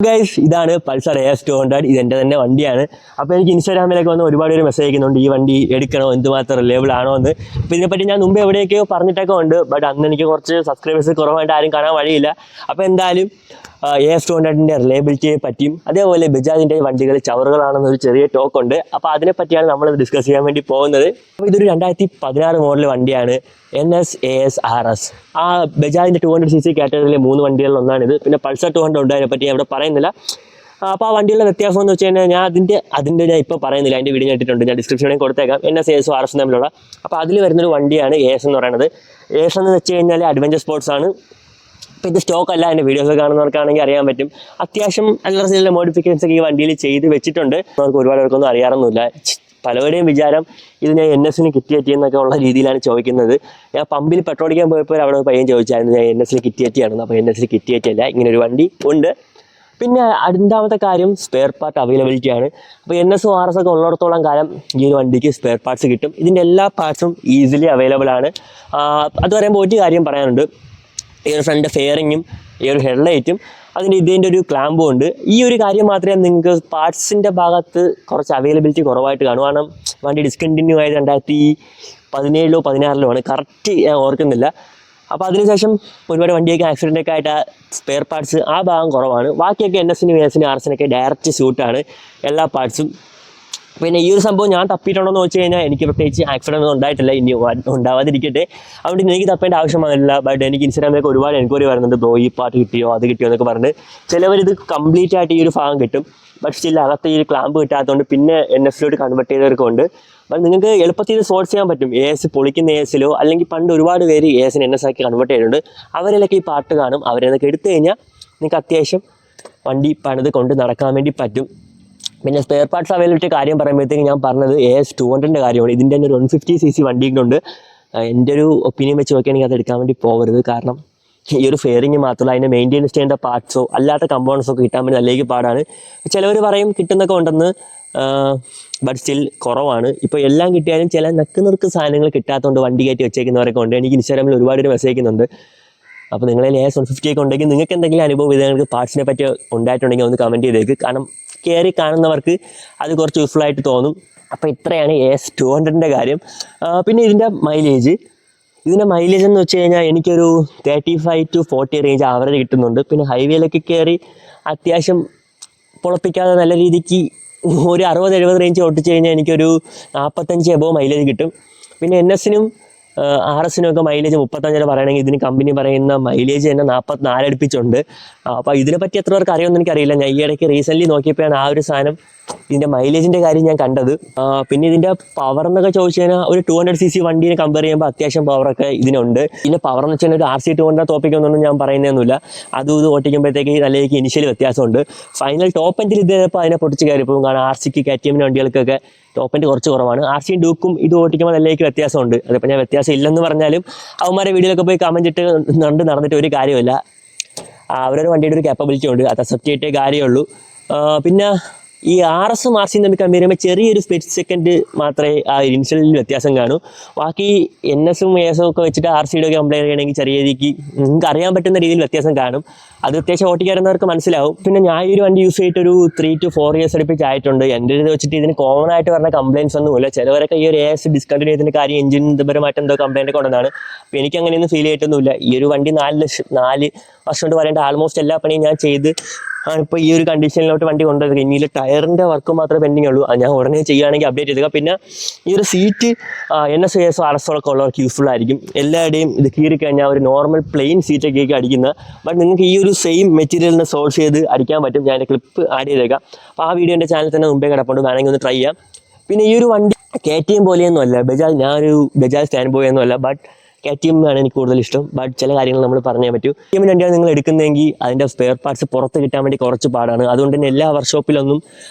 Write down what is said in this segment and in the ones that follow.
Guys, ഇതാണ് Pulsar AS200. ഇതെൻ്റെ തന്നെ വണ്ടിയാണ്. അപ്പോൾ എനിക്ക് ഇൻസ്റ്റാഗ്രാമിലൊക്കെ വന്ന് ഒരുപാട് പേര് മെസ്സേജ് അയക്കുന്നുണ്ട് ഈ വണ്ടി എടുക്കണോ, എന്തുമാത്രം റിലയബിൾ ആണോ എന്ന്. അപ്പോൾ ഇതിനെപ്പറ്റി ഞാൻ മുമ്പ് എവിടെയൊക്കെയോ പറഞ്ഞിട്ടൊക്കെ ഉണ്ട്. ബട്ട് അന്ന് എനിക്ക് കുറച്ച് സബ്സ്ക്രൈബേഴ്സ് കുറവായിട്ട് ആരും കാണാൻ വഴിയില്ല. അപ്പോൾ എന്തായാലും AS200ൻ്റെ റിലയബിലിറ്റിയെ പറ്റിയും അതേപോലെ ബജാജിൻ്റെ വണ്ടികൾ ചവറുകളാണെന്നൊരു ചെറിയ ടോക്ക് ഉണ്ട്. അപ്പോൾ അതിനെപ്പറ്റിയാണ് നമ്മൾ ഡിസ്കസ് ചെയ്യാൻ വേണ്ടി പോകുന്നത്. അപ്പോൾ ഇതൊരു 2016 മോഡൽ വണ്ടിയാണ്, NS AS RS. ആ ബജാജിൻ്റെ 200cc കാറ്റഗറിയിലെ 3 വണ്ടികളിൽ ഒന്നാണിത്. പിന്നെ പൾസർ 200 ഉണ്ട്, അതിനെപ്പറ്റി ഞാൻ ഇവിടെ പറയുന്നില്ല. അപ്പോൾ ആ വണ്ടിയുടെ വ്യത്യാസം എന്ന് വെച്ച് കഴിഞ്ഞാൽ ഞാൻ അതിൻ്റെ ഞാൻ ഇപ്പോൾ പറയുന്നില്ല, അതിൻ്റെ വീഡിയോ ഇട്ടിട്ടുണ്ട്, ഞാൻ ഡിസ്ക്രിപ്ഷനിൽ കൊടുത്തേക്കാം. NS AS RS തമ്മിലുള്ള. അപ്പോൾ അതിൽ വരുന്നൊരു വണ്ടിയാണ് AS എന്ന് പറയുന്നത്. AS എന്ന് വെച്ച് കഴിഞ്ഞാൽ അഡ്വഞ്ചർ സ്പോർട്സ് ആണ്. ഇപ്പോൾ ഇത് സ്റ്റോക്ക് അല്ല, അതിൻ്റെ വീഡിയോസ് കാണുന്നവർക്കാണെങ്കിൽ അറിയാൻ പറ്റും. അത്യാവശ്യം അല്ലറ മോഡിഫിക്കേഷൻസ് ഒക്കെ ഈ വണ്ടിയിൽ ചെയ്ത് വെച്ചിട്ടുണ്ട്. നമുക്ക് ഒരുപാട് പേർക്കൊന്നും അറിയാറൊന്നുമില്ല. പലവരുടെയും വിചാരം ഇത് ഞാൻ NSന് കിറ്റ് കയറ്റിയെന്നൊക്കെ ഉള്ള രീതിയിലാണ് ചോദിക്കുന്നത്. ഞാൻ പമ്പിൽ പെട്രോൾ അടിക്കാൻ പോയപ്പോൾ അവിടെ പയ്യൻ ചോദിച്ചായിരുന്നു ഞാൻ NSന് കിറ്റ് കയറ്റിയാണെന്ന്. അപ്പോൾ NSന് കിറ്റ് കയറ്റിയല്ല, ഇങ്ങനൊരു വണ്ടി ഉണ്ട്. പിന്നെ രണ്ടാമത്തെ കാര്യം സ്പെയർ പാർട്ട് അവൈലബിലിറ്റി ആണ്. അപ്പോൾ NSഉം RS ഒക്കെ ഉള്ളിടത്തോളം കാലം ഈ ഒരു വണ്ടിക്ക് സ്പെയർ പാർട്സ് കിട്ടും. ഇതിൻ്റെ എല്ലാ പാർട്സും ഈസിലി അവൈലബിൾ ആണ്. അത് പറയുമ്പോൾ ഒരു കാര്യം പറയാനുണ്ട്. ഈ ഒരു ഫ്രണ്ട് ഫെയറിങ്ങും ഈ ഒരു ഹെഡ്ലൈറ്റും ഇതിൻ്റെ ഒരു ക്ലാമ്പും ഉണ്ട്. ഈ ഒരു കാര്യം മാത്രമേ നിങ്ങൾക്ക് പാർട്സിൻ്റെ ഭാഗത്ത് കുറച്ച് അവൈലബിലിറ്റി കുറവായിട്ട് കാണും. കാരണം വണ്ടി ഡിസ്കണ്ടിന്യൂ ആയത് 2017 16 ആണ്, കറക്റ്റ് ഞാൻ ഓർക്കുന്നില്ല. അപ്പോൾ അതിനുശേഷം ഒരുപാട് വണ്ടിയൊക്കെ ആക്സിഡൻ്റൊക്കെ ആയിട്ട് സ്പെയർ പാർട്സ് ആ ഭാഗം കുറവാണ്. ബാക്കിയൊക്കെ NSനും ASനും RSനൊക്കെ ഡയറക്റ്റ് സ്യൂട്ടാണ് എല്ലാ പാർട്സും. പിന്നെ ഈ ഒരു സംഭവം ഞാൻ തപ്പിയിട്ടുണ്ടോ എന്ന് വെച്ച് കഴിഞ്ഞാൽ എനിക്ക് പ്രത്യേകിച്ച് ആക്സിഡൻ്റ് ഒന്നും ഉണ്ടായിട്ടില്ല, ഇനി ഉണ്ടാവാതിരിക്കട്ടെ. അതുകൊണ്ട് എനിക്ക് തപ്പേണ്ട ആവശ്യം വന്നില്ല. ബട്ട് എനിക്ക് ഇൻസ്റ്റാഗ്രാമിലൊക്കെ ഒരുപാട് എൻക്വയറി വരുന്നുണ്ട്, ബ്രോ ഈ പാർട്ട് കിട്ടിയോ അത് കിട്ടിയോ എന്നൊക്കെ പറഞ്ഞ്. ചിലവരിത് കംപ്ലീറ്റ് ആയിട്ട് ഈ ഒരു ഭാഗം കിട്ടും, ബട്ട് സ്റ്റിൽ അകത്ത് ഈ ഒരു ക്ലാമ്പ് കിട്ടാത്തതുകൊണ്ട് പിന്നെ NSലോട്ട് കൺവേർട്ട് ചെയ്തവർക്കുണ്ട്. അപ്പം നിങ്ങൾക്ക് എളുപ്പത്തിൽ ഇത് സോൾവ് ചെയ്യാൻ പറ്റും. AS പൊളിക്കുന്ന ASലോ അല്ലെങ്കിൽ പണ്ട് ഒരുപാട് പേര് ASന് NS ആക്കി കൺവേർട്ട് ചെയ്തിട്ടുണ്ട്. അവരിലൊക്കെ ഈ പാർട്ട് കാണും. അവരതൊക്കെ എടുത്തു കഴിഞ്ഞാൽ നിങ്ങൾക്ക് അത്യാവശ്യം വണ്ടി പണിത് കൊണ്ട് നടക്കാൻ വേണ്ടി പറ്റും. പിന്നെ സ്പെയർ പാർട്സ് അവൈലബിലിറ്റി കാര്യം പറയുമ്പോഴത്തേക്ക് ഞാൻ പറഞ്ഞത് AS200ൻ്റെ കാര്യമാണ്. ഇതിൻ്റെ തന്നെ ഒരു 150cc വണ്ടിയുണ്ട്. എൻ്റെ ഒരു ഒപ്പീനിയൻ വെച്ച് നോക്കിയാണെങ്കിൽ അത് എടുക്കാൻ വേണ്ടി പോകരുത്. കാരണം ഈ ഒരു ഫെയറിങ് മാത്രമല്ല, അതിൻ്റെ മെയിൻ്റെനൻസ് ചെയ്യേണ്ട പാർട്സോ അല്ലാത്ത കമ്പോണൻസോ ഒക്കെ കിട്ടാൻ വേണ്ടി നല്ലേക്ക് പാടാണ്. ചിലവർ പറയും കിട്ടുന്നൊക്കെ ഉണ്ടെന്ന്, ബട്ട് സ്റ്റിൽ കുറവാണ്. ഇപ്പോൾ എല്ലാം കിട്ടിയാലും ചില നെക്ക് സാധനങ്ങൾ കിട്ടാത്തതുകൊണ്ട് വണ്ടി കയറ്റി വെച്ചേക്കുന്നവരൊക്കെ ഉണ്ട്. എനിക്ക് ഇൻസ്റ്റാഗ്രാമിൽ ഒരുപാട് പേര് മെസ്സേജ് അയക്കുന്നുണ്ട്. അപ്പോൾ നിങ്ങളെ AS 150 ഒക്കെ ഉണ്ടെങ്കിൽ നിങ്ങൾക്ക് എന്തെങ്കിലും അനുഭവം നിങ്ങൾക്ക് പാർട്സിനെ പറ്റി ഉണ്ടായിട്ടുണ്ടെങ്കിൽ ഒന്ന് കമൻറ്റ് ചെയ്തേക്ക്. കാരണം കയറി കാണുന്നവർക്ക് അത് കുറച്ച് യൂസ്ഫുൾ ആയിട്ട് തോന്നും. അപ്പോൾ ഇത്രയാണ് AS200ൻ്റെ കാര്യം. പിന്നെ ഇതിൻ്റെ മൈലേജ് എന്ന് വെച്ച് കഴിഞ്ഞാൽ എനിക്കൊരു 35 to 40 റേഞ്ച് ആവറേജ് കിട്ടുന്നുണ്ട്. പിന്നെ ഹൈവേയിലൊക്കെ കയറി അത്യാവശ്യം പൊളപ്പിക്കാതെ നല്ല രീതിക്ക് ഒരു 60-70 റേഞ്ച് ഓട്ടിച്ച് കഴിഞ്ഞാൽ എനിക്കൊരു 45 എബോവ് മൈലേജ് കിട്ടും. പിന്നെ NSനും RSനും ഒക്കെ മൈലേജ് 35 പറയുകയാണെങ്കിൽ ഇതിന് കമ്പനി പറയുന്ന മൈലേജ് തന്നെ 44 അടുപ്പിച്ചുണ്ട്. അപ്പോൾ ഇതിനെപ്പറ്റി എത്ര പേർക്ക് അറിയുമെന്ന് എനിക്കറിയില്ല. ഞാൻ ഈ ഇടയ്ക്ക് റീസെൻ്റ്ലി നോക്കിയപ്പോഴാണ് ആ ഒരു സാധനം ഇതിൻ്റെ മൈലേജിൻ്റെ കാര്യം ഞാൻ കണ്ടത്. പിന്നെ ഇതിൻ്റെ പവർ എന്നൊക്കെ ചോദിച്ചു കഴിഞ്ഞാൽ ഒരു 200cc വണ്ടീനെ കമ്പയർ ചെയ്യുമ്പോൾ അത്യാവശ്യം പവറൊക്കെ ഇതിനുണ്ട്. പിന്നെ പവർ എന്ന് വെച്ചാൽ ഒരു RC200 തോപ്പിക്കൊന്നും ഞാൻ പറയുന്നതൊന്നുമില്ല. അതും ഇത് ഓട്ടിക്കുമ്പോഴത്തേക്ക് നല്ല ഇനിഷ്യൽ വ്യത്യാസമുണ്ട്. ഫൈനൽ ടോപ്പ് എൻഡിൽ ഇത് ഇപ്പോൾ അതിനെ പൊട്ടിച്ച് കയറിപ്പോകും. കാരണം RCക്ക് KTM വണ്ടികൾക്കൊക്കെ ടോപ്പ് എൻഡ് കുറച്ച് കുറവാണ്. RCയും ഡ്യൂക്കും ഇത് ഓട്ടിക്കുമ്പോൾ നല്ലേക്ക് വ്യത്യാസമുണ്ട്. അതിപ്പോൾ ഞാൻ വ്യത്യാസം ഇല്ലെന്ന് പറഞ്ഞാലും അവന്മാരെ വീഡിയോയിലൊക്കെ പോയി കമൻറ്റ് ഇട്ട് നടന്നിട്ട് ഒരു കാര്യമില്ല. അവരൊരു വണ്ടിയുടെ ഒരു കാപ്പബിലിറ്റി ഉണ്ട്, അത് അക്സെപ്റ്റ് ചെയ്തിട്ടേ കാര്യമുള്ളൂ. പിന്നെ ഈ RSും RCയും തമ്മിൽ കമ്പയർ ചെയ്യുമ്പോൾ ചെറിയൊരു സ്പ്ലിറ്റ് സെക്കൻഡ് മാത്രമേ ആ ഇൻഷ്യലിൽ വ്യത്യാസം കാണൂ. ബാക്കി NSും ASും ഒക്കെ വെച്ചിട്ട് RCയുടെ ഒക്കെ കമ്പയർ ചെയ്യണമെങ്കിൽ ചെറിയ രീതിക്ക് നിങ്ങൾക്ക് അറിയാൻ പറ്റുന്ന രീതിയിൽ വ്യത്യാസം കാണും. അത് അത്യാവശ്യം ഓട്ടിക്കാരുന്നവർക്ക് മനസ്സിലാവും. പിന്നെ ഞാൻ ഈ ഒരു വണ്ടി യൂസ് ചെയ്തിട്ട് ഒരു 3 to 4 years അടുപ്പിച്ചായിട്ടുണ്ട്. എൻ്റെ ഇത് വെച്ചിട്ട് ഇതിന് കോമൺ ആയിട്ട് പറഞ്ഞ കംപ്ലയിൻസ് ഒന്നുമില്ല. ചിലവരൊക്കെ ഈ ഒരു AS ഡിസ്കണ്ടിന്യൂ ചെയ്തതിൻ്റെ കാര്യം എഞ്ചിൻ പരമായിട്ട് എന്തോ കംപ്ലയിൻ്റ് ഒക്കെ ഉണ്ടെന്നാണ്. അപ്പോൾ എനിക്ക് അങ്ങനെയൊന്നും ഫീൽ ചെയ്തിട്ടൊന്നുമില്ല. ഈ ഒരു വണ്ടി 4 വർഷം കൊണ്ട് പറയേണ്ട ആൾമോസ്റ്റ് എല്ലാ പണിയും ഞാൻ ചെയ്ത് ഇപ്പോൾ ഈ ഒരു കണ്ടീഷനിലോട്ട് വണ്ടി കൊണ്ടുവരിക. ഇനി ടയറിൻ്റെ വർക്ക് മാത്രമേ പെൻഡിങ് ഉള്ളൂ. ഞാൻ ഉടനെ ചെയ്യുകയാണെങ്കിൽ അപ്ഡേറ്റ് ചെയ്യുക. പിന്നെ ഈ ഒരു സീറ്റ് NS AS RS ഒക്കെ ഉള്ളവർക്ക് യൂസ്ഫുൾ ആയിരിക്കും. എല്ലാവരുടെയും ഇത് കീറിക്കഴിഞ്ഞാൽ ഒരു നോർമൽ പ്ലെയിൻ സീറ്റൊക്കെ അടിക്കുന്ന, ബട്ട് നിങ്ങൾക്ക് ഈ ഒരു സെയിം മെറ്റീരിയലിനെ സോൾവ് ചെയ്ത് അടിക്കാൻ പറ്റും. ഞാൻ ക്ലിപ്പ് ആഡ് ചെയ്തേക്കാം. അപ്പോൾ ആ വീഡിയോ എൻ്റെ ചാനൽ തന്നെ മുമ്പേ കിടപ്പുണ്ട്, വേണമെങ്കിൽ ഒന്ന് ട്രൈ ചെയ്യാം. പിന്നെ ഈ ഒരു വണ്ടി KTM പോലെയൊന്നും അല്ല, ഞാനൊരു ബജാജ് ഫാൻ ബോയ് ഒന്നും അല്ല, ബട്ട് KTM ആണ് എനിക്ക് കൂടുതൽ ഇഷ്ടം. ബട്ട് ചില കാര്യങ്ങൾ നമ്മൾ പറഞ്ഞേ പറ്റൂ. KTM വണ്ടിയാണ് നിങ്ങൾ എടുക്കുന്നതെങ്കിൽ അതിൻ്റെ സ്പെയർ പാർട്സ് പുറത്ത് കിട്ടാൻ വേണ്ടി കുറച്ച് പാടാണ്. അതുകൊണ്ട് തന്നെ എല്ലാ വർക്ക്ഷോപ്പിലൊന്നും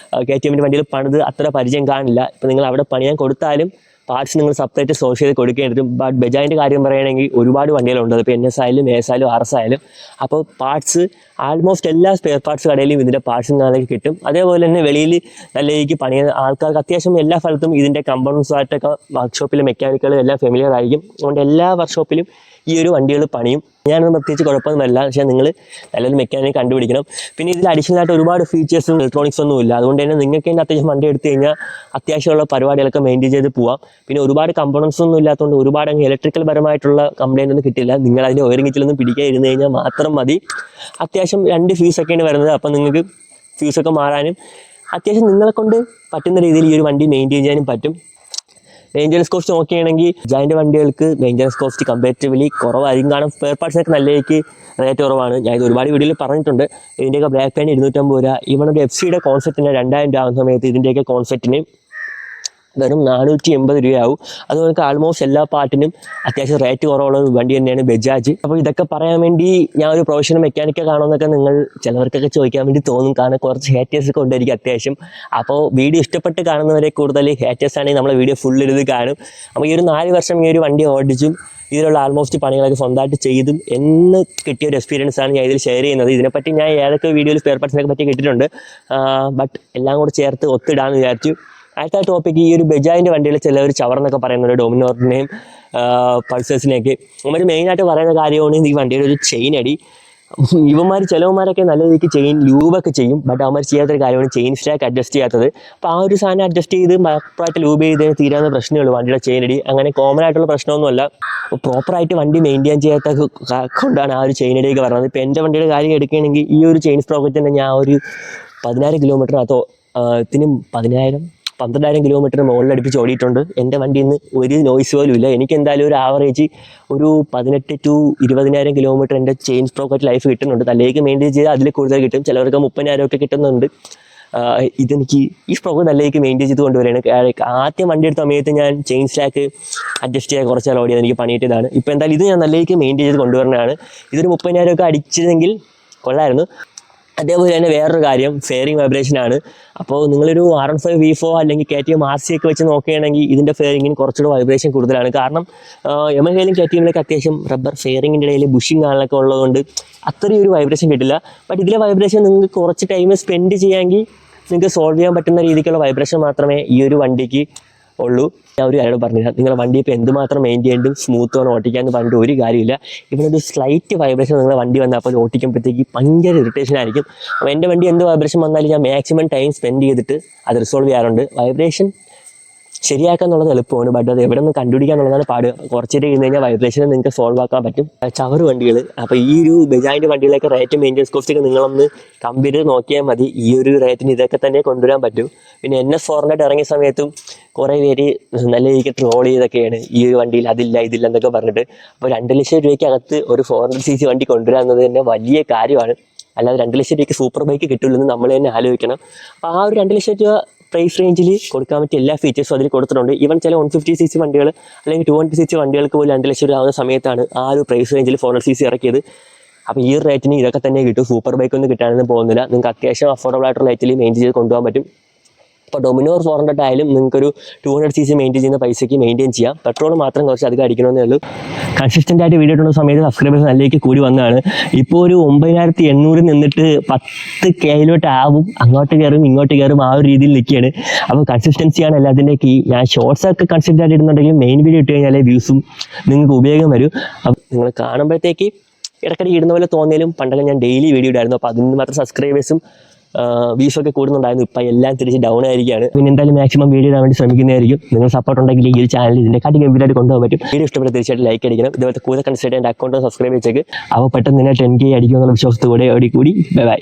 KTM വണ്ടിയിൽ പണിത് അത്ര പരിചയം കാണില്ല. ഇപ്പോൾ നിങ്ങൾ അവിടെ പണിയാൻ കൊടുത്താലും പാർട്സ് നിങ്ങൾ സെപ്പറേറ്റ് സോഴ്സ് ചെയ്ത് കൊടുക്കേണ്ടി വരും. ബട്ട് ബജാജിൻ്റെ കാര്യം പറയുകയാണെങ്കിൽ ഒരുപാട് വണ്ടികളുണ്ട്. അതിപ്പോൾ NS ആയാലും AS ആയാലും RS ആയാലും. അപ്പോൾ പാർട്സ് ആൾമോസ്റ്റ് എല്ലാ സ്പെയർ പാർട്സ് കടയിലും ഇതിൻ്റെ പാർട്സ് നാളേക്ക് കിട്ടും. അതേപോലെ തന്നെ വെളിയിൽ നല്ല രീതിക്ക് പണിയുന്ന ആൾക്കാർക്ക് അത്യാവശ്യം എല്ലാ സ്ഥലത്തും ഇതിൻ്റെ കമ്പോണൻസുമായിട്ടൊക്കെ വർക്ക്ഷോപ്പിലെ മെക്കാനിക്കുകൾ എല്ലാം ഫെമിലിയർ ആയിരിക്കും. അതുകൊണ്ട് എല്ലാ വർക്ക്ഷോപ്പിലും ഈ ഒരു വണ്ടികൾ പണിയും. ഞാനൊന്നും പ്രത്യേകിച്ച് കുഴപ്പമൊന്നുമല്ല, പക്ഷേ നിങ്ങൾ നല്ലൊരു മെക്കാനിക് കണ്ടുപിടിക്കണം. പിന്നെ ഇതിൽ അഡീഷണൽ ആയിട്ട് ഒരുപാട് ഫീച്ചേഴ്സും ഇലക്ട്രോണിക്സ് ഒന്നും ഇല്ല. അതുകൊണ്ട് തന്നെ നിങ്ങൾക്ക് തന്നെ അത്യാവശ്യം വണ്ടി എടുത്തു കഴിഞ്ഞാൽ അത്യാവശ്യമുള്ള പരിപാടികളൊക്കെ മെയിൻറ്റെയിൻ ചെയ്ത് പോവാം. പിന്നെ ഒരുപാട് കമ്പോണൻസ് ഒന്നും ഇല്ലാത്തതുകൊണ്ട് ഒരുപാട് അങ്ങ് ഇലക്ട്രിക്കൽ പരമായിട്ടുള്ള കംപ്ലയിൻ്റ് ഒന്നും കിട്ടില്ല. നിങ്ങൾ അതിൻ്റെ ഓയിലിങ്ങിലൊന്നും പിടിക്കാൻ ഇരുന്ന് കഴിഞ്ഞാൽ മാത്രം മതി. അത്യാവശ്യം 2 ഫ്യൂസൊക്കെയാണ് വരുന്നത്. അപ്പം നിങ്ങൾക്ക് ഫ്യൂസൊക്കെ മാറാനും അത്യാവശ്യം നിങ്ങളെ കൊണ്ട് പറ്റുന്ന രീതിയിൽ ഈ ഒരു വണ്ടി മെയിൻറ്റെയിൻ ചെയ്യാനും പറ്റും. മെയിൻ്റനൻസ് കോസ്റ്റ് നോക്കുകയാണെങ്കിൽ ജാൻ്റെ വണ്ടികൾക്ക് മെയിൻ്റനൻസ് കോസ്റ്റ് കമ്പാരിറ്റീവ്ലി കുറവായിരിക്കും. കാരണം സ്പെയർ പാർട്സിനൊക്കെ നല്ലതായിരിക്ക് റേറ്റ് കുറവാണ്. ഞാൻ ഇത് ഒരുപാട് വീഡിയോയിൽ പറഞ്ഞിട്ടുണ്ട്. ഇതിൻ്റെയൊക്കെ ബ്ലാക്ക് പാൻ 250 രൂപ. ഇവനൊരു FC-യുടെ കോൺസെപ്റ്റിന് 2000 രൂപ ആകുന്ന സമയത്ത് ഇതിൻ്റെയൊക്കെ കോൺസെപ്റ്റിന് വെറും 480 രൂപയാവും. അതുകൊണ്ട് ആൾമോസ്റ്റ് എല്ലാ പാർട്ടിനും അത്യാവശ്യം റേറ്റ് കുറവുള്ള വണ്ടി തന്നെയാണ് ബജാജ്. അപ്പോൾ ഇതൊക്കെ പറയാൻ വേണ്ടി ഞാൻ ഒരു പ്രൊഫഷണൽ മെക്കാനിക്കെ കാണുമെന്നൊക്കെ നിങ്ങൾ ചിലവർക്കൊക്കെ ചോദിക്കാൻ വേണ്ടി തോന്നും. കാരണം കുറച്ച് ഹേറ്റേഴ്സ് ഒക്കെ ഉണ്ടായിരിക്കും അത്യാവശ്യം. അപ്പോൾ വീഡിയോ ഇഷ്ടപ്പെട്ട് കാണുന്നവരെ കൂടുതൽ ഹേറ്റേഴ്സ് ആണെങ്കിൽ നമ്മളെ വീഡിയോ ഫുൾ ഇരുന്ന് കാണും. അപ്പോൾ ഈ ഒരു 4 വർഷം ഈ ഒരു വണ്ടി ഓടിച്ചും ഇതിലുള്ള ആൾമോസ്റ്റ് പണികളൊക്കെ സ്വന്തമായിട്ട് ചെയ്തും എന്ന് കിട്ടിയ ഒരു എക്സ്പീരിയൻസ് ആണ് ഞാൻ ഇതിൽ ഷെയർ ചെയ്യുന്നത്. ഇതിനെപ്പറ്റി ഞാൻ ഏതൊക്കെ വീഡിയോയിൽ സ്പെയർ പാർട്സിനെ പറ്റി കിട്ടിയിട്ടുണ്ട്. ബട്ട് എല്ലാം കൂടെ ചേർത്ത് ഒത്തിടാമെന്ന് വിചാരിച്ചു. അടുത്ത ടോപ്പിക്ക് ഈ ഒരു ബജാജിൻ്റെ വണ്ടിയിൽ ചിലവർ ചവറെന്നൊക്കെ പറയുന്നുണ്ട്, ഡോമിനോറിനെയും പൾസേഴ്സിനെയൊക്കെ. അവർ മെയിനായിട്ട് പറയുന്ന കാര്യമാണ് ഈ വണ്ടിയുടെ ഒരു ചെയിൻ അടി. ചിലവന്മാരൊക്കെ നല്ല രീതിക്ക് ചെയിൻ ലൂബൊക്കെ ചെയ്യും. ബട്ട് അവന്മാർ ചെയ്യാത്തൊരു കാര്യമാണ് ചെയിൻ സ്റ്റാക്ക് അഡ്ജസ്റ്റ് ചെയ്യാത്തത്. അപ്പോൾ ആ ഒരു സാധനം അഡ്ജസ്റ്റ് ചെയ്ത് പ്രോപ്പറായിട്ട് ലൂബ് ചെയ്ത് തീരാവുന്ന പ്രശ്നമുള്ളൂ വണ്ടിയുടെ ചെയിൻ അടി. അങ്ങനെ കോമൺ ആയിട്ടുള്ള പ്രശ്നമൊന്നുമല്ല. അപ്പോൾ പ്രോപ്പറായിട്ട് വണ്ടി മെയിൻറ്റെയിൻ ചെയ്യാത്ത കൊണ്ടാണ് ആ ഒരു ചെയിൻ അടിയൊക്കെ വരുന്നത്. ഇപ്പോൾ എൻ്റെ വണ്ടിയുടെ കാര്യം എടുക്കുകയാണെങ്കിൽ ഈ ഒരു ചെയിൻ സ്പ്രോക്കറ്റ് തന്നെ ഞാൻ ഒരു 10,000 കിലോമീറ്റർ അതോ ഇതിനും 12,000 കിലോമീറ്റർ മുകളിൽ അടുപ്പിച്ച് ഓടിയിട്ടുണ്ട്. എൻ്റെ വണ്ടിയിൽ നിന്ന് ഒരു നോയ്സ് പോലും ഇല്ല. എനിക്ക് എന്തായാലും ഒരു ആവറേജ് ഒരു 18 to 20,000 കിലോമീറ്റർ എൻ്റെ ചെയിൻ സ്പ്രോക്കറ്റ് ലൈഫ് കിട്ടുന്നുണ്ട്. തലേക്ക് മെയിൻറ്റെയിൻ ചെയ്താൽ അതിൽ കൂടുതൽ കിട്ടും. ചിലവർക്ക് 30,000 ഒക്കെ കിട്ടുന്നുണ്ട്. ഇതെനിക്ക് ഈ സ്പ്രോക്ക് നല്ലതായിരിക്കും മെയിൻറ്റെയിൻ ചെയ്ത് കൊണ്ടുവരികയാണ്. ആദ്യം വണ്ടി എടുത്ത സമയത്ത് ഞാൻ ചെയിൻ സ്റ്റാക്ക് അഡ്ജസ്റ്റ് ചെയ്യാൻ കുറച്ച് നാൾ ഓടിയത് എനിക്ക് പണിയിട്ടതാണ്. ഇപ്പോൾ എന്തായാലും ഇത് ഞാൻ നല്ലതായിരിക്കും മെയിൻറ്റെയിൻ ചെയ്ത് കൊണ്ടുവരുന്നതാണ്. ഇതൊരു 30,000 ഒക്കെ അടിച്ചിരുന്നെങ്കിൽ കൊള്ളായിരുന്നു. അതേപോലെ തന്നെ വേറൊരു കാര്യം ഫെയറിംഗ് വൈബ്രേഷനാണ്. അപ്പോൾ നിങ്ങളൊരു R15 V4 അല്ലെങ്കിൽ KTM RC ഒക്കെ വെച്ച് നോക്കുകയാണെങ്കിൽ ഇതിൻ്റെ ഫെയറിങ്ങിന് കുറച്ചുകൂടെ വൈബ്രേഷൻ കൂടുതലാണ്. കാരണം യമഹയിലും KTMിലൊക്കെ അത്യാവശ്യം റബ്ബർ ഫെയറിങ്ങിൻ്റെ ഇടയിൽ ബുഷിങ് കാണലൊക്കെ ഉള്ളതുകൊണ്ട് അത്രയും ഒരു വൈബ്രേഷൻ കിട്ടില്ല. ബട്ട് ഇതിലെ വൈബ്രേഷൻ നിങ്ങൾക്ക് കുറച്ച് ടൈം സ്പെൻഡ് ചെയ്യാമെങ്കിൽ നിങ്ങൾക്ക് സോൾവ് ചെയ്യാൻ പറ്റുന്ന രീതിക്കുള്ള വൈബ്രേഷൻ മാത്രമേ ഈ ഒരു വണ്ടിക്ക് ഉള്ളൂ. ഞാൻ ഒരു കാര്യം പറഞ്ഞില്ല, നിങ്ങളുടെ വണ്ടി ഇപ്പോൾ എന്തുമാത്രം മെയിൻറ്റെയിൻ ചെയ്തും സ്മൂത്ത് ആണ് ഓട്ടിക്കാമെന്ന് പറഞ്ഞിട്ട് ഒരു കാര്യമില്ല. ഇവനൊരു സ്ലൈറ്റ് വൈബ്രേഷൻ നിങ്ങളുടെ വണ്ടി വന്നാൽ അപ്പോൾ ഓട്ടിക്കുമ്പോഴത്തേക്ക് ഭയങ്കര ഇറിറ്റേഷൻ ആയിരിക്കും. അപ്പോൾ എൻ്റെ വണ്ടി എന്ത് വൈബ്രേഷൻ വന്നാലും ഞാൻ മാക്സിമം ടൈം സ്പെൻഡ് ചെയ്തിട്ട് അത് റിസോൾവ് ചെയ്യാറുണ്ട്. വൈബ്രേഷൻ ശരിയാക്കുക എന്നുള്ളത് എളുപ്പമാണ്. ബട്ട് അത് എവിടെ നിന്ന് കണ്ടുപിടിക്കുക എന്നുള്ളതാണ് പാട്. കുറച്ചേരം ഇരുന്ന് കഴിഞ്ഞാൽ വൈബ്രേഷനെ നിങ്ങൾക്ക് സോൾവ് ആക്കാൻ പറ്റും. ചവറ് വണ്ടികൾ, അപ്പോൾ ഈ ഒരു ബജാജിൻ്റെ വണ്ടികളൊക്കെ റേറ്റ് മെയിൻ്റെനൻസ് കോസ്റ്റ് ഒക്കെ നിങ്ങളൊന്ന് കമ്പയർ ചെയ്ത് നോക്കിയാൽ മതി. ഈ ഒരു റേറ്റിന് ഇതൊക്കെ തന്നെ കൊണ്ടുവരാൻ പറ്റും. പിന്നെ NS 400 ഇറങ്ങിയ സമയത്തും കുറേ പേര് നല്ല രീതിക്ക് ട്രോൾ ചെയ്തൊക്കെയാണ് ഈ ഒരു വണ്ടിയിൽ അതില്ല ഇതില്ല എന്നൊക്കെ പറഞ്ഞിട്ട്. അപ്പോൾ 2 ലക്ഷം രൂപയ്ക്ക് അകത്ത് ഒരു 400cc വണ്ടി കൊണ്ടുവരിക എന്നത് തന്നെ വലിയ കാര്യമാണ്. അല്ലാതെ 2 ലക്ഷം രൂപയ്ക്ക് സൂപ്പർ ബൈക്ക് കിട്ടില്ലെന്ന് നമ്മൾ തന്നെ ആലോചിക്കണം. അപ്പോൾ ആ ഒരു 2 ലക്ഷം രൂപ പ്രൈസ് റേഞ്ചിൽ കൊടുക്കാൻ പറ്റിയ എല്ലാ ഫീച്ചേഴ്സും അതിൽ കൊടുത്തിട്ടുണ്ട്. ഈവൻ ചില 150cc വണ്ടികൾ അല്ലെങ്കിൽ 200cc വണ്ടികൾക്ക് പോലും 2 ലക്ഷം രൂപ ആവുന്ന സമയത്താണ് ആ ഒരു പ്രൈസ് റേഞ്ചിൽ 400cc ഇറക്കിയത്. അപ്പോൾ ഈ റേറ്റിന് ഇതൊക്കെ തന്നെ കിട്ടും. സൂപ്പർ ബൈക്ക് ഒന്നും കിട്ടാനൊന്നും പോകുന്നില്ല. നിങ്ങൾക്ക് അത്യാവശ്യം അഫോർഡബിൾ ആയിട്ടുള്ള റേറ്റിൽ മെയിൻറ്റെയിൻ ചെയ്ത് കൊണ്ടുപോകാൻ പറ്റും. ഇപ്പോൾ ഡൊമിനോർ 400 ആയാലും നിങ്ങൾക്കൊരു 200cc മെയിൻറ്റെയിൻ ചെയ്യുന്ന പൈസയ്ക്ക് മെയിൻറ്റെയിൻ ചെയ്യാം. പെട്രോൾ മാത്രം കുറച്ച് അധികം അടിക്കണമെന്നേ ഉള്ളൂ. കൺസിസ്റ്റൻ്റ് ആയിട്ട് വീഡിയോ ഇടുന്ന സമയത്ത് സബ്സ്ക്രൈബേഴ്സ് നല്ലേക്ക് കൂടി വന്നതാണ്. ഇപ്പോൾ ഒരു 9,800 നിന്നിട്ട് 10K ആവും. അങ്ങോട്ട് കയറും ഇങ്ങോട്ട് കയറും ആ ഒരു രീതിയിൽ നിൽക്കുകയാണ്. അപ്പോൾ കൺസിസ്റ്റൻസിയാണ് എല്ലാത്തിൻ്റെ കീ. ഞാൻ ഷോർട്സ് ഒക്കെ കൺസിസ്റ്റൻ്റ് ആയിട്ട് ഇടുന്നുണ്ടെങ്കിൽ മെയിൻ വീഡിയോ ഇട്ട് കഴിഞ്ഞാൽ വ്യൂസും നിങ്ങൾക്ക് ഉപയോഗം വരും. അപ്പോൾ നിങ്ങൾ കാണുമ്പോഴത്തേക്ക് ഇടയ്ക്കിടെ ഇടുന്ന പോലെ തോന്നിയാലും പണ്ടൊക്കെ ഞാൻ ഡെയിലി വീഡിയോ ഇടായിരുന്നു. അപ്പോൾ അതിന് മാത്രം സബ്സ്ക്രൈബേഴ്സും വ്യൂസൊക്കെ കൂടുന്നുണ്ടായിരുന്നു. ഇപ്പം എല്ലാം തിരിച്ച് ഡൗൺ ആയിരിക്കുകയാണ്. പിന്നെ എന്തായാലും മാക്സിമം വീഡിയോ ഇടാൻ വേണ്ടി ശ്രമിക്കുന്നതായിരിക്കും. നിങ്ങൾ സപ്പോർട്ട് ഉണ്ടെങ്കിൽ ഈ ഒരു ചാനൽ ഇതിൻ്റെ കാട്ടി ഗംഭീരമായിട്ട് കൊണ്ടുപോകാൻ പറ്റും. വീഡിയോ ഇഷ്ടപ്പെട്ട് തീർച്ചയായിട്ടും ലൈക്ക് അടിക്കണം. ഇതുപോലത്തെ കൂടുതൽ കൺസിഡർ എൻ്റെ അക്കൗണ്ട് സബ്സ്ക്രൈബ് ചെയ്തേക്ക്. അപ്പോൾ പെട്ടെന്ന് തന്നെ 10K അടിക്കുമെന്നുള്ള വിശ്വാസത്തോടെ ഓടിക്കൂടി ബൈ.